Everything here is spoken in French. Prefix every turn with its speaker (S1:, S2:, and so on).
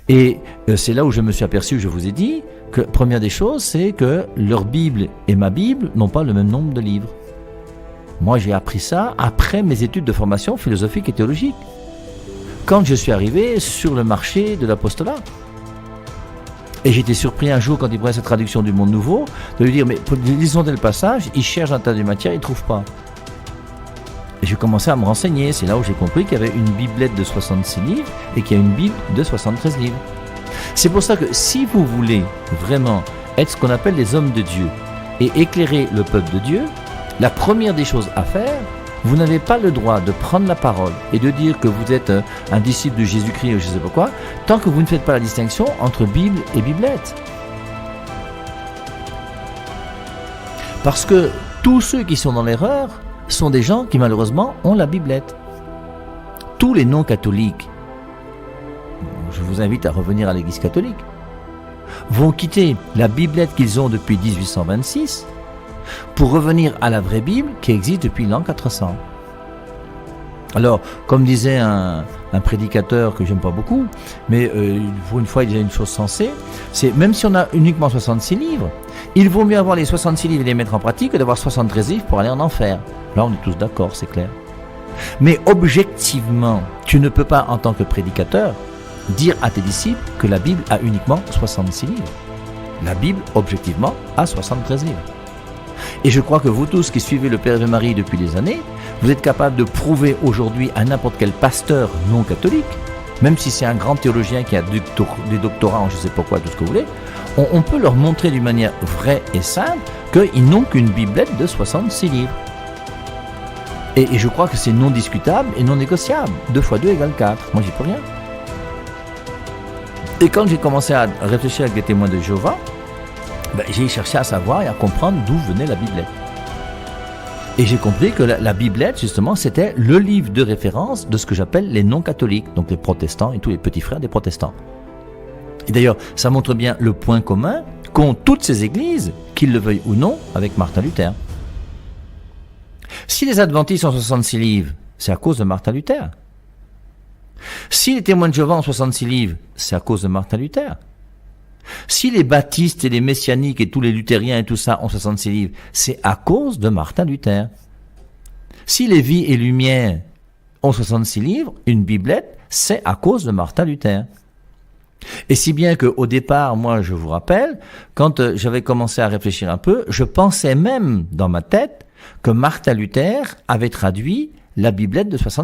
S1: Et c'est là où je me suis aperçu, je vous ai dit, que première des choses, c'est que leur Bible et ma Bible n'ont pas le même nombre de livres. Moi, j'ai appris ça après mes études de formation philosophique et théologique. Quand je suis arrivé sur le marché de l'apostolat. Et j'étais surpris un jour, quand il prenait cette traduction du Monde Nouveau, de lui dire, mais lisons le passage, il cherche un tas de matière, il ne trouve pas. Et j'ai commencé à me renseigner, c'est là où j'ai compris qu'il y avait une biblette de 66 livres et qu'il y a une Bible de 73 livres. C'est pour ça que si vous voulez vraiment être ce qu'on appelle des hommes de Dieu et éclairer le peuple de Dieu, la première des choses à faire, vous n'avez pas le droit de prendre la parole et de dire que vous êtes un disciple de Jésus-Christ ou je ne sais pas quoi, tant que vous ne faites pas la distinction entre Bible et Biblette. Parce que tous ceux qui sont dans l'erreur sont des gens qui malheureusement ont la Biblette. Tous les non-catholiques, je vous invite à revenir à l'Église catholique, vont quitter la Biblette qu'ils ont depuis 1826 pour revenir à la vraie Bible qui existe depuis l'an 400. Alors, comme disait un prédicateur que j'aime pas beaucoup, mais pour une fois il disait une chose sensée, c'est même si on a uniquement 66 livres, il vaut mieux avoir les 66 livres et les mettre en pratique que d'avoir 73 livres pour aller en enfer. Là on est tous d'accord, c'est clair. Mais objectivement, tu ne peux pas en tant que prédicateur dire à tes disciples que la Bible a uniquement 66 livres. La Bible, objectivement, a 73 livres. Et je crois que vous tous qui suivez le Père de Marie depuis des années, vous êtes capables de prouver aujourd'hui à n'importe quel pasteur non catholique, même si c'est un grand théologien qui a des doctorats en je ne sais pas quoi, tout ce que vous voulez, on peut leur montrer d'une manière vraie et simple qu'ils n'ont qu'une biblette de 66 livres. Et je crois que c'est non discutable et non négociable. 2 × 2 = 4. Moi, j'y peux rien. Et quand j'ai commencé à réfléchir avec les témoins de Jéhovah, j'ai cherché à savoir et à comprendre d'où venait la Biblette. Et j'ai compris que la Biblette, justement, c'était le livre de référence de ce que j'appelle les non-catholiques, donc les protestants et tous les petits frères des protestants. Et d'ailleurs, ça montre bien le point commun qu'ont toutes ces églises, qu'ils le veuillent ou non, avec Martin Luther. Si les adventistes ont 66 livres, c'est à cause de Martin Luther. Si les témoins de Jéhovah ont 66 livres, c'est à cause de Martin Luther. Si les baptistes et les messianiques et tous les luthériens et tout ça ont 66 livres, c'est à cause de Martin Luther. Si les Vies et Lumières ont 66 livres, une biblette, c'est à cause de Martin Luther. Et si bien qu'au départ, moi je vous rappelle, quand j'avais commencé à réfléchir un peu, je pensais même dans ma tête que Martin Luther avait traduit la biblette de 66